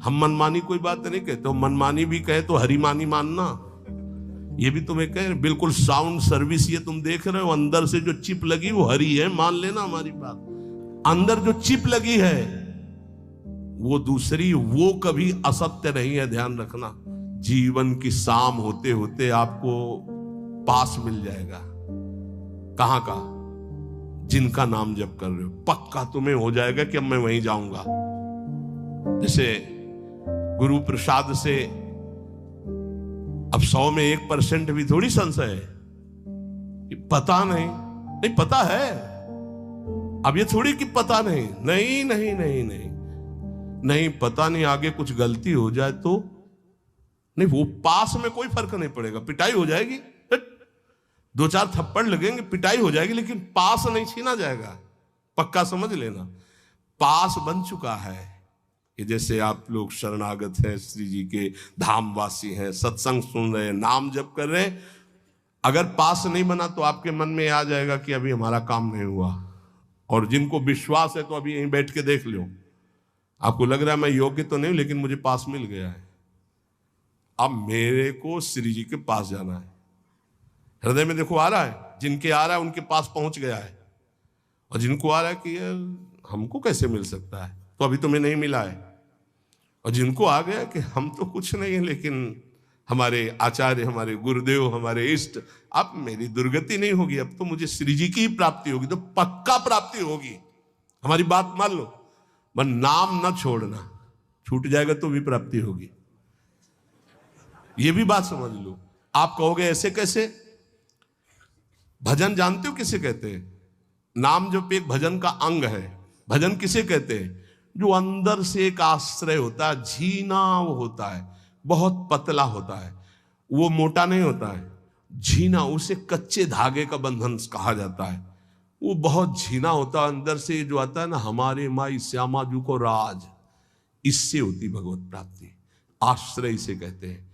हम मनमानी कोई बात नहीं कहते, तो मनमानी भी कहे तो हरिमानी मानना, ये भी तुम्हें कहे। बिल्कुल साउंड सर्विस ये तुम देख रहे हो, अंदर से जो चिप लगी वो हरी है, मान लेना हमारी बात। अंदर जो चिप लगी है वो दूसरी, वो कभी असत्य नहीं है, ध्यान रखना। जीवन की शाम होते होते आपको पास मिल जाएगा। कहां का? जिनका नाम जप कर रहे हो, पक्का तुम्हें हो जाएगा कि अब मैं वहीं जाऊंगा। जैसे गुरु प्रसाद से अब 100 में 1% भी थोड़ी संशय है। पता नहीं, नहीं पता है। अब ये थोड़ी कि पता नहीं, नहीं नहीं नहीं नहीं नहीं पता नहीं, आगे कुछ गलती हो जाए तो नहीं, वो पास में कोई फर्क नहीं पड़ेगा, पिटाई हो जाएगी, 2-4 थप्पड़ लगेंगे, पिटाई हो जाएगी, लेकिन पास नहीं छीना जाएगा, पक्का समझ लेना। पास बन चुका है कि जैसे आप लोग शरणागत हैं, श्री जी के धामवासी हैं, सत्संग सुन रहे हैं, नाम जप कर रहे हैं, अगर पास नहीं बना तो आपके मन में आ जाएगा कि अभी हमारा काम नहीं हुआ। और जिनको विश्वास है तो अभी यहीं बैठ के देख लो, आपको लग रहा है मैं योग्य तो नहीं, लेकिन मुझे पास मिल गया है। अब मेरे को श्री जी के पास जाना है। हृदय में देखो आ रहा है, जिनके आ रहा है उनके पास पहुंच गया है, और जिनको आ रहा है कि यार हमको कैसे मिल सकता है, तो अभी तुम्हें नहीं मिला है। और जिनको आ गया कि हम तो कुछ नहीं है, लेकिन हमारे आचार्य, हमारे गुरुदेव, हमारे इष्ट, अब मेरी दुर्गति नहीं होगी, अब तो मुझे श्री जी की प्राप्ति होगी, तो पक्का प्राप्ति होगी। हमारी बात मान लो, पर नाम ना छोड़ना, छूट जाएगा तो भी प्राप्ति होगी, ये भी बात समझ लो। आप कहोगे ऐसे कैसे? भजन जानते हो किसे कहते हैं? नाम जप एक भजन का अंग है। भजन किसे कहते हैं? जो अंदर से एक आश्रय होता है, झीना वो होता है, बहुत पतला होता है, वो मोटा नहीं होता है, झीना, उसे कच्चे धागे का बंधन कहा जाता है। वो बहुत झीना होता है, अंदर से जो आता है ना, हमारे माई श्यामा जू को राज, इससे होती भगवत प्राप्ति। आश्रय इसे कहते हैं।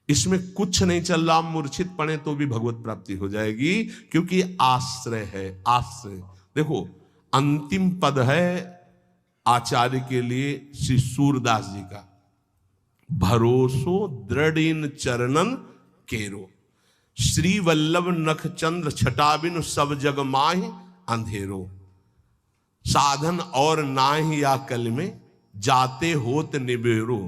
इसमें कुछ नहीं चल रहा, मूर्छित पड़े तो भी भगवत प्राप्ति हो जाएगी, क्योंकि आश्रय है। आश्रय देखो, अंतिम पद है आचार्य के लिए श्री सूरदास जी का, भरोसो दृढ़ चरणन केरो, श्री वल्लभ नख चंद्र छटाबिन सब जग माहि अंधेरो, साधन और नाहि या कल में जाते होत निबेरो।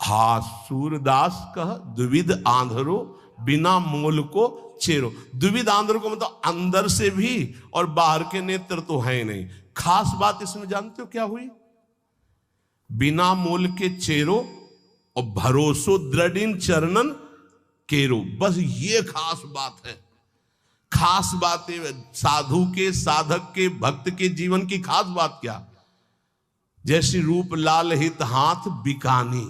हा सूरदास कह द्विविध आंधरो, बिना मूल को चेरो। द्विविध आंधरो को मतलब अंदर से भी और बाहर के नेत्र तो है नहीं। खास बात इसमें जानते हो क्या हुई? बिना मूल के चेरो और भरोसो दृढ़ चरणन केरो, बस ये खास बात है। खास बात है साधु के, साधक के, भक्त के जीवन की खास बात क्या? जैसे रूप लाल हित हाथ बिकानी,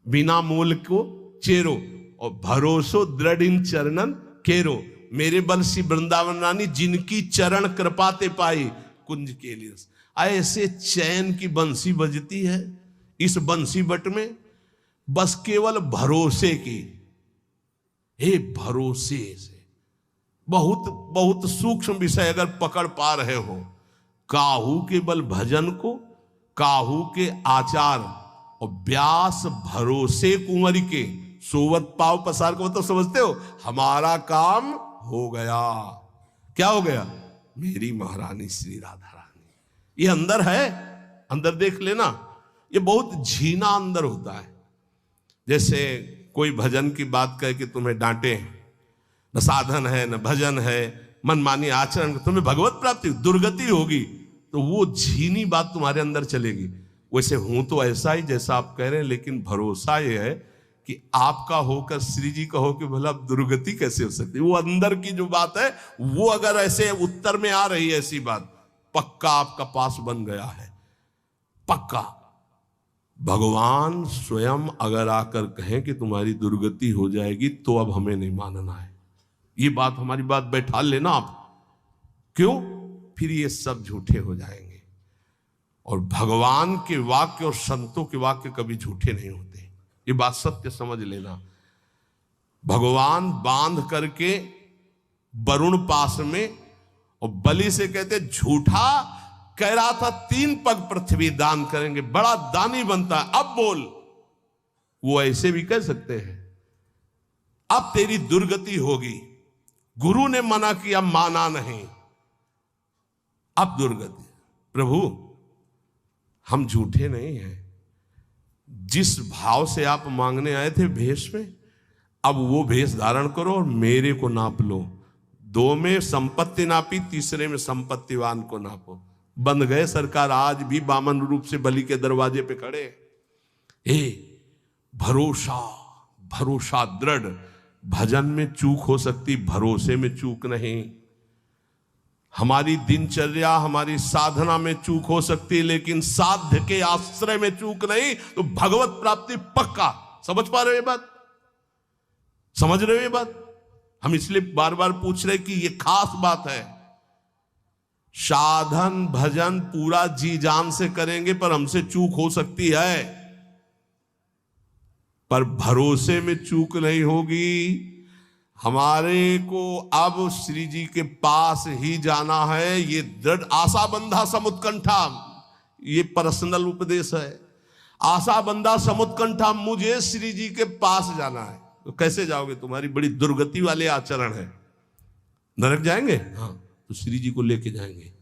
बिना मूल को चेरो और भरोसो दृढ़ चरणन केरो। मेरे बंसी वृंदावन रानी, जिनकी चरण कृपाते पाई कुंज के लिए। ऐसे चैन की बंसी बजती है इस बंसी बट में, बस केवल भरोसे की, हे भरोसे से। बहुत बहुत सूक्ष्म विषय अगर पकड़ पा रहे हो, काहू के बल भजन को, काहू के आचार और व्यास भरोसे कुंवरी के, सोवत पाव पसार को तो समझते हो, हमारा काम हो गया। क्या हो गया? मेरी महारानी श्री राधा रानी। ये अंदर है, अंदर देख लेना, ये बहुत झीना अंदर होता है। जैसे कोई भजन की बात कहे कि तुम्हें डांटे, न साधन है न भजन है, मनमानी आचरण, तुम्हें भगवत प्राप्ति दुर्गति होगी, तो वो झीनी बात तुम्हारे अंदर चलेगी। वैसे हूं तो ऐसा ही जैसा आप कह रहे हैं, लेकिन भरोसा ये है कि आपका होकर श्री जी का हो कि भला दुर्गति कैसे हो सकती है। वो अंदर की जो बात है, वो अगर ऐसे उत्तर में आ रही है ऐसी बात, पक्का आपका पास बन गया है, पक्का। भगवान स्वयं अगर आकर कहें कि तुम्हारी दुर्गति हो जाएगी, तो अब हमें नहीं मानना है। ये बात, हमारी बात बैठा लेना आप। क्यों? फिर ये सब झूठे हो जाएंगे। और भगवान के वाक्य और संतों के वाक्य कभी झूठे नहीं होते, ये बात सत्य समझ लेना। भगवान बांध करके वरुण पास में, और बलि से कहते झूठा कह रहा था 3 पग पृथ्वी दान करेंगे, बड़ा दानी बनता है, अब बोल। वो ऐसे भी कह सकते हैं, अब तेरी दुर्गति होगी, गुरु ने मना किया, माना नहीं, अब दुर्गति। प्रभु हम झूठे नहीं हैं, जिस भाव से आप मांगने आए थे भेष में, अब वो भेष धारण करो और मेरे को नाप लो। 2 में संपत्ति नापी, तीसरे में संपत्तिवान को नापो। बंध गए सरकार, आज भी बामन रूप से बलि के दरवाजे पे खड़े। भरोसा, भरोसा दृढ़। भजन में चूक हो सकती, भरोसे में चूक नहीं। हमारी दिनचर्या, हमारी साधना में चूक हो सकती, लेकिन साध्य के आश्रय में चूक नहीं। तो भगवत प्राप्ति पक्का। समझ पा रहे हो ये बात? समझ रहे हो ये बात? हम इसलिए बार बार पूछ रहे कि ये खास बात है। साधन भजन पूरा जी जान से करेंगे, पर हमसे चूक हो सकती है, पर भरोसे में चूक नहीं होगी। हमारे को अब श्री जी के पास ही जाना है। ये दृढ़ आशा बंधा समुत्कंठा, ये पर्सनल उपदेश है। आशा बंधा समुत्कंठा, मुझे श्री जी के पास जाना है। तो कैसे जाओगे? तुम्हारी बड़ी दुर्गति वाले आचरण है। नरक जाएंगे? हाँ, तो श्री जी को लेके जाएंगे।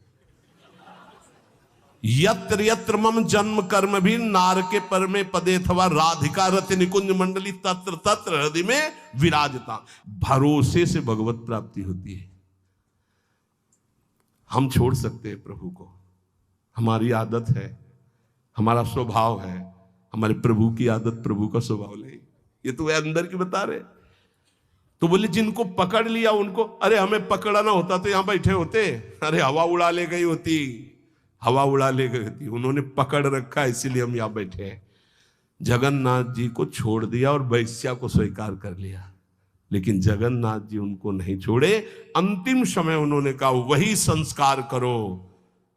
यत्र यत्र मम जन्म कर्म भी नार के पर में पदे थवा राधिका रति निकुंज मंडली तत्र तत्र हृदय में विराजता। भरोसे से भगवत प्राप्ति होती है। हम छोड़ सकते हैं प्रभु को, हमारी आदत है, हमारा स्वभाव है। हमारे प्रभु की आदत, प्रभु का स्वभाव नहीं। ये तो वे अंदर की बता रहे। तो बोले जिनको पकड़ लिया उनको, अरे हमें पकड़ना होता तो यहां बैठे होते, अरे हवा उड़ा ले गई होती, हवा उड़ा ले गई थी। उन्होंने पकड़ रखा, इसीलिए हम यहां बैठे हैं। जगन्नाथ जी को छोड़ दिया और वैश्या को स्वीकार कर लिया, लेकिन जगन्नाथ जी उनको नहीं छोड़े। अंतिम समय उन्होंने कहा वही संस्कार करो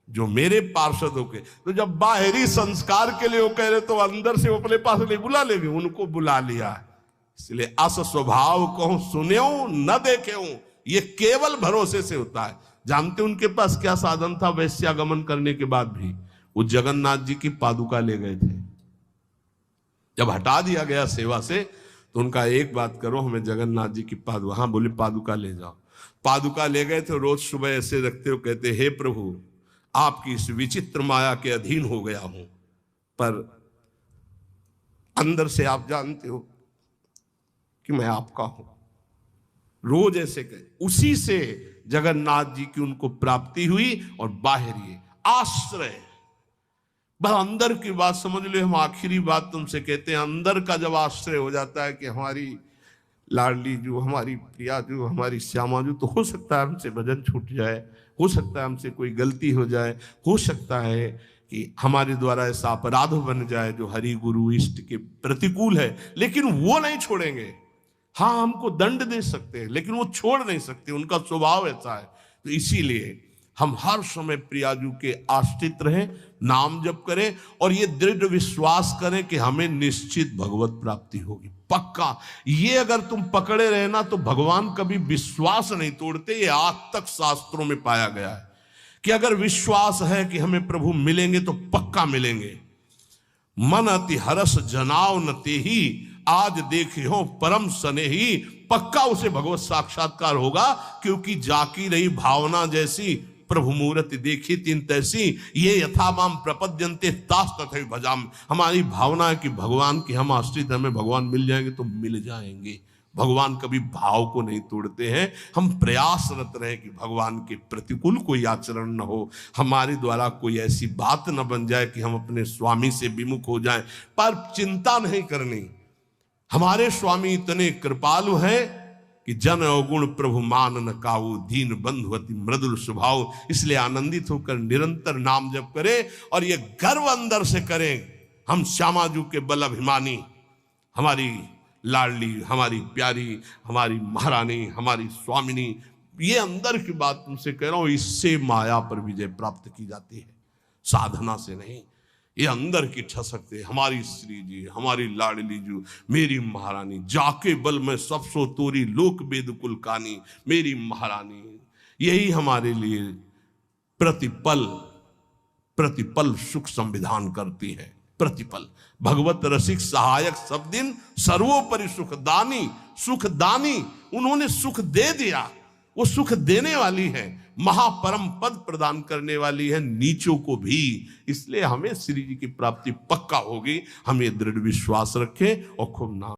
जो मेरे पार्षदों के। तो जब बाहरी संस्कार के लिए वो कह रहे, तो अंदर से वो अपने पास नहीं बुला लेंगे, उनको बुला लिया। इसलिए अस स्वभाव को सुन्यो न देखे, ये केवल भरोसे से होता है। जानते उनके पास क्या साधन था? वैश्यागमन करने के बाद भी वो जगन्नाथ जी की पादुका ले गए थे। जब हटा दिया गया सेवा से, तो उनका एक बात करो, हमें जगन्नाथ जी की पादुका, हाँ बोले पादुका ले जाओ। पादुका ले गए थे, रोज सुबह ऐसे रखते हो, कहते हे प्रभु आपकी इस विचित्र माया के अधीन हो गया हूं, पर अंदर से आप जानते हो कि मैं आपका हूं। रोज ऐसे कहे। उसी से जगन्नाथ जी की उनको प्राप्ति हुई। और बाहरी आश्रय, बस अंदर की बात समझ लो। हम आखिरी बात तुमसे कहते हैं, अंदर का जब आश्रय हो जाता है कि हमारी लाडली जो, हमारी प्रिया जो, हमारी श्यामा जो, तो हो सकता है हमसे भजन छूट जाए, हो सकता है हमसे कोई गलती हो जाए, हो सकता है कि हमारे द्वारा ऐसा अपराध बन जाए जो हरि गुरु इष्ट के प्रतिकूल है, लेकिन वो नहीं छोड़ेंगे। हाँ हमको दंड दे सकते हैं, लेकिन वो छोड़ नहीं सकते, उनका स्वभाव ऐसा है। तो इसीलिए हम हर समय प्रियाजू के आश्रित रहें, नाम जप करें और ये दृढ़ विश्वास करें कि हमें निश्चित भगवत प्राप्ति होगी, पक्का। ये अगर तुम पकड़े रहे ना, तो भगवान कभी विश्वास नहीं तोड़ते। ये आज तक शास्त्रों में पाया गया है कि अगर विश्वास है कि हमें प्रभु मिलेंगे तो पक्का मिलेंगे। मन अति हरस जनाव न तेहि, आज देखे हो परम स्नेही। पक्का उसे भगवत साक्षात्कार होगा, क्योंकि जाकी रही भावना जैसी, प्रभु मूर्ति देखी तीन तैसी। ये यथामाम प्रपद्यन्ते तास तथैव भजाम। हमारी भावना है कि भगवान की हम आश्रित, हमें भगवान मिल जाएंगे तो मिल जाएंगे। भगवान कभी भाव को नहीं तोड़ते हैं। हम प्रयासरत रहे कि भगवान के प्रतिकूल कोई आचरण न हो, हमारे द्वारा कोई ऐसी बात न बन जाए कि हम अपने स्वामी से विमुख हो जाएं। पर चिंता नहीं करनी, हमारे स्वामी इतने कृपालु हैं कि जन अवगुण प्रभु मान न काऊ, दीन बंधु अति मृदुल स्वभाव। इसलिए आनंदित होकर निरंतर नाम जप करें और ये गर्व अंदर से करें, हम श्यामाजू के बल अभिमानी, हमारी लाडली, हमारी प्यारी, हमारी महारानी, हमारी स्वामिनी। ये अंदर की बात तुमसे कह रहा हूं, इससे माया पर विजय प्राप्त की जाती है, साधना से नहीं। ये अंदर की ठसक से, हमारी श्री जी, हमारी लाडली जो, मेरी महारानी, जाके बल में सब सो तोरी लोक वेद कुल कानी, मेरी महारानी। यही हमारे लिए प्रतिपल प्रतिपल सुख संविधान करती है। प्रतिपल भगवत रसिक सहायक सब दिन सर्वोपरि सुखदानी, सुखदानी उन्होंने सुख दे दिया, वो सुख देने वाली है, महापरम पद प्रदान करने वाली है नीचों को भी। इसलिए हमें श्री जी की प्राप्ति पक्का होगी। हम ये दृढ़ विश्वास रखें और खूब नाम